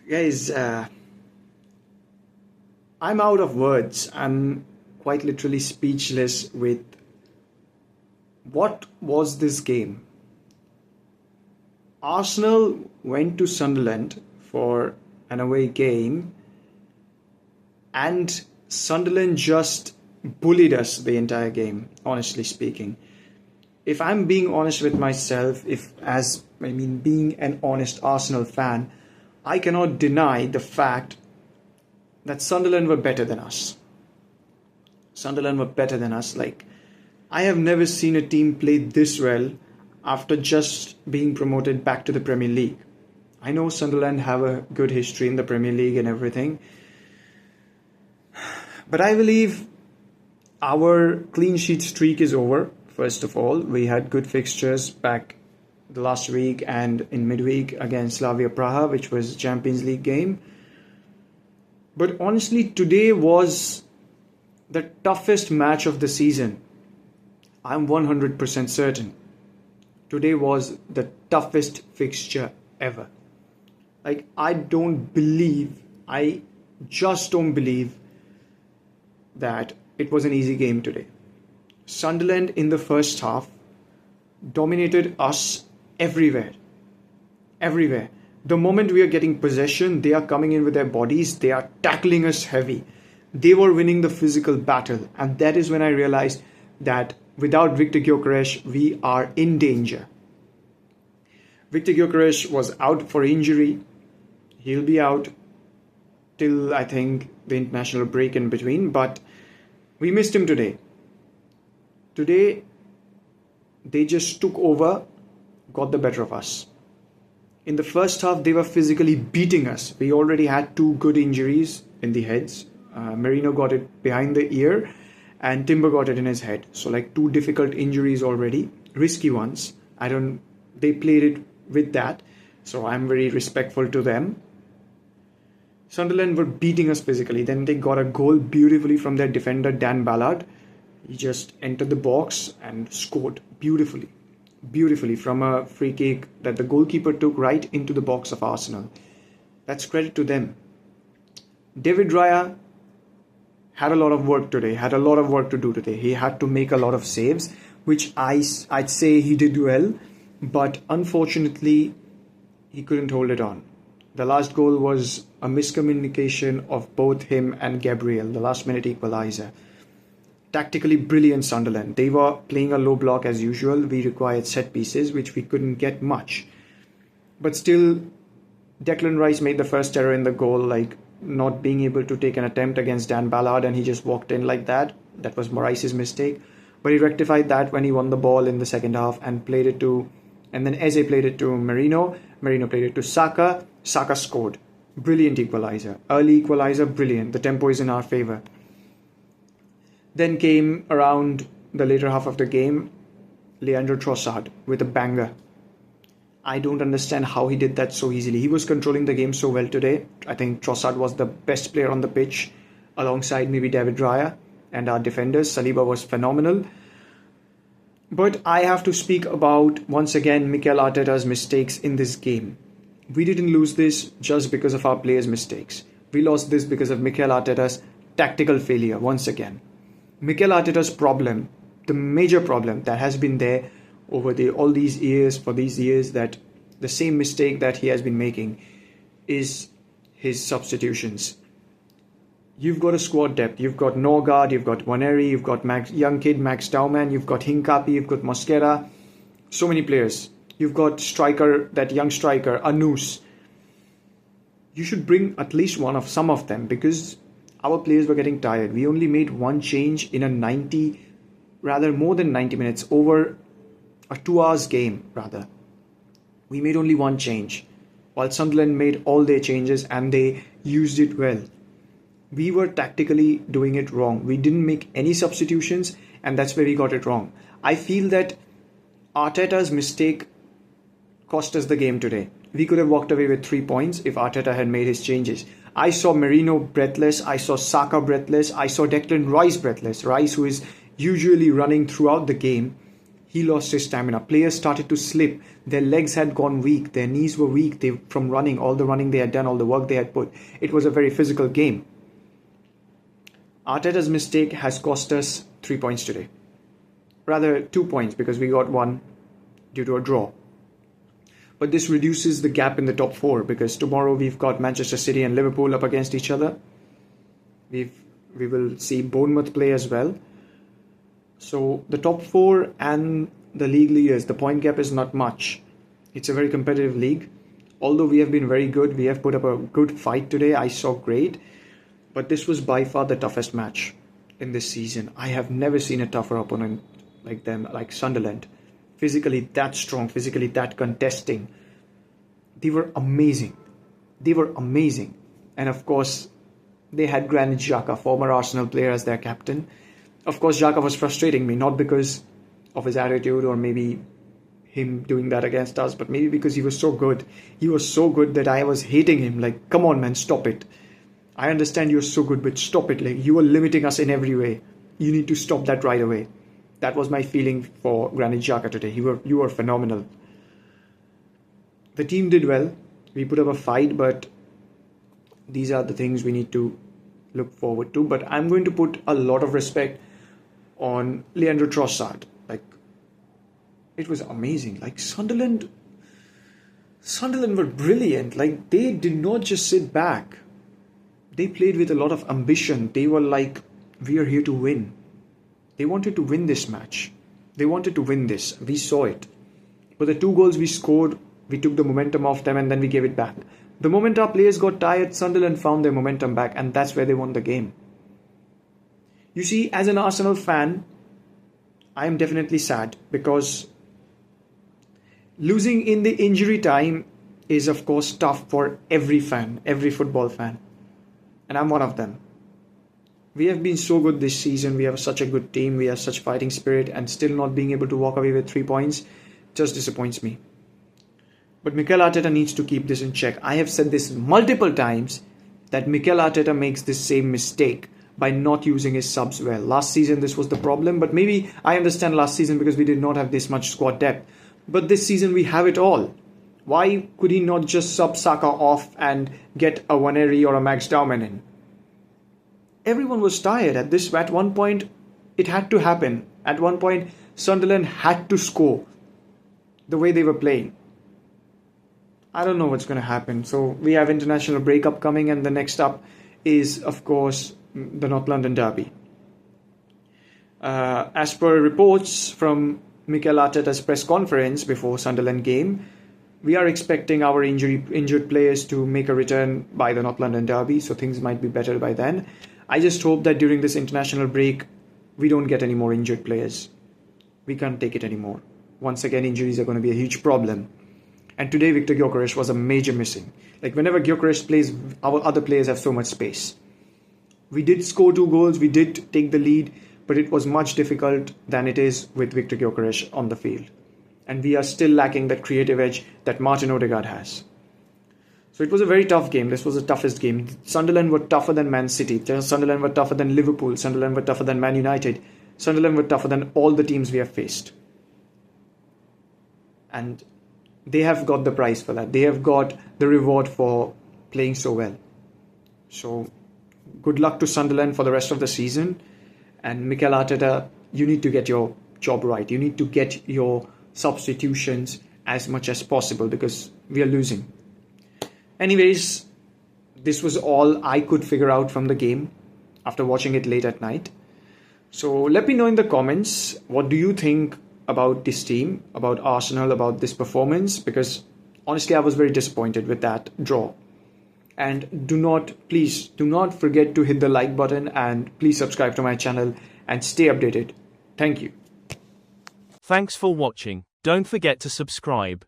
Guys, I'm out of words. I'm quite literally speechless with what was this game. Arsenal went to Sunderland for an away game, and Sunderland just bullied us the entire game, honestly speaking. If I'm being honest with myself, being an honest Arsenal fan, I cannot deny the fact that Sunderland were better than us. Sunderland were better than us. Like, I have never seen a team play this well after just being promoted back to the Premier League. I know Sunderland have a good history in the Premier League and everything, but I believe our clean sheet streak is over. First of all, we had good fixtures back the last week and in midweek against Slavia Praha, which was a Champions League game. But honestly, today was the toughest match of the season. I'm 100% certain. Today was the toughest fixture ever. Like, I just don't believe that it was an easy game today. Sunderland in the first half dominated us everywhere. Everywhere. The moment we are getting possession, they are coming in with their bodies, they are tackling us heavy. They were winning the physical battle, and that is when I realized that without Viktor Gyökeres, we are in danger. Viktor Gyökeres was out for injury. He'll be out till, I think, the international break in between, but we missed him today. Today, they just took over, got the better of us. In the first half, they were physically beating us. We already had two good injuries in the heads. Merino got it behind the ear and Timber got it in his head. So like two difficult injuries already, risky ones. They played it with that. So I'm very respectful to them. Sunderland were beating us physically. Then they got a goal beautifully from their defender, Dan Ballard. He just entered the box and scored beautifully from a free kick that the goalkeeper took right into the box of Arsenal. That's credit to them. David Raya had a lot of work today, had a lot of work to do today. He had to make a lot of saves, which I'd say he did well, but unfortunately, he couldn't hold it on. The last goal was a miscommunication of both him and Gabriel, the last minute equalizer. Tactically brilliant Sunderland. They were playing a low block as usual. We required set pieces, which we couldn't get much. But still, Declan Rice made the first error in the goal, like not being able to take an attempt against Dan Ballard, and he just walked in like that. That was Rice's mistake. But he rectified that when he won the ball in the second half and then Eze played it to Merino. Merino played it to Saka. Saka scored. Brilliant equalizer. Early equalizer, brilliant. The tempo is in our favour. Then came around the later half of the game, Leandro Trossard with a banger. I don't understand how he did that so easily. He was controlling the game so well today. I think Trossard was the best player on the pitch, alongside maybe David Raya and our defenders. Saliba was phenomenal. But I have to speak about, once again, Mikel Arteta's mistakes in this game. We didn't lose this just because of our players' mistakes. We lost this because of Mikel Arteta's tactical failure, once again. Mikel Arteta's problem, the major problem that has been there over all these years, that the same mistake that he has been making is his substitutions. You've got a squad depth. You've got Norgard, you've got Waneri, you've got young kid Max Dauman, you've got Hincapi, you've got Mosquera. So many players. You've got striker, that young striker, Anus. You should bring at least some of them, because our players were getting tired. We only made one change in more than 90 minutes, over a 2 hours game, rather. We made only one change, while Sunderland made all their changes and they used it well. We were tactically doing it wrong. We didn't make any substitutions, and that's where we got it wrong. I feel that Arteta's mistake cost us the game today. We could have walked away with 3 points if Arteta had made his changes. I saw Merino breathless. I saw Saka breathless. I saw Declan Rice breathless. Rice, who is usually running throughout the game, He lost his stamina. Players started to slip. Their legs had gone weak. Their knees were weak. From running, all the running they had done, all the work they had put. It was a very physical game. Arteta's mistake has cost us 3 points today. Rather, 2 points, because we got one due to a draw. But this reduces the gap in the top 4, because tomorrow we've got Manchester City and Liverpool up against each other. We will see Bournemouth play as well. So the top 4 and the league leaders, the point gap is not much. It's a very competitive league. Although we have been very good, we have put up a good fight today. I saw great. But this was by far the toughest match in this season. I have never seen a tougher opponent like them, like Sunderland. Physically that strong, physically that contesting. They were amazing. They were amazing. And of course, they had Granit Xhaka, former Arsenal player, as their captain. Of course, Xhaka was frustrating me, not because of his attitude or maybe him doing that against us, but maybe because he was so good. He was so good that I was hating him. Like, come on, man, stop it. I understand you're so good, but stop it. Like, you are limiting us in every way. You need to stop that right away. That was my feeling for Granit Xhaka today. You were phenomenal. The team did well. We put up a fight, but these are the things we need to look forward to. But I'm going to put a lot of respect on Leandro Trossard. Like, it was amazing. Like, Sunderland were brilliant. Like, they did not just sit back. They played with a lot of ambition. They were like, we are here to win. They wanted to win this match. They wanted to win this. We saw it. But the 2 goals we scored, we took the momentum off them and then we gave it back. The moment our players got tired, Sunderland found their momentum back, and that's where they won the game. You see, as an Arsenal fan, I am definitely sad, because losing in the injury time is of course tough for every fan, every football fan. And I'm one of them. We have been so good this season. We have such a good team. We have such fighting spirit, and still not being able to walk away with 3 points just disappoints me. But Mikel Arteta needs to keep this in check. I have said this multiple times that Mikel Arteta makes this same mistake by not using his subs well. Last season this was the problem, but maybe I understand last season because we did not have this much squad depth. But this season we have it all. Why could he not just sub Saka off and get a Waneri or a Max Dauman in? Everyone was tired at one point. It had to happen. At one point, Sunderland had to score the way they were playing. I don't know what's going to happen. So we have international break upcoming, and the next up is, of course, the North London derby. As per reports from Mikel Arteta's press conference before Sunderland game, we are expecting our injured players to make a return by the North London derby, so things might be better by then. I just hope that during this international break, we don't get any more injured players. We can't take it anymore. Once again, injuries are going to be a huge problem. And today, Viktor Gyökeres was a major missing. Like, whenever Gyökeres plays, our other players have so much space. We did score 2 goals, we did take the lead, but it was much difficult than it is with Viktor Gyökeres on the field. And we are still lacking that creative edge that Martin Odegaard has. So it was a very tough game. This was the toughest game. Sunderland were tougher than Man City. Sunderland were tougher than Liverpool. Sunderland were tougher than Man United. Sunderland were tougher than all the teams we have faced. And they have got the prize for that. They have got the reward for playing so well. So good luck to Sunderland for the rest of the season. And Mikel Arteta, you need to get your job right. You need to get your substitutions as much as possible, because we are losing. Anyways, this was all I could figure out from the game after watching it late at night. So let me know in the comments, what do you think about this team, about Arsenal, about this performance? Because honestly, I was very disappointed with that draw. And please do not forget to hit the like button, and please subscribe to my channel and stay updated. Thank you. Thanks for watching. Don't forget to subscribe.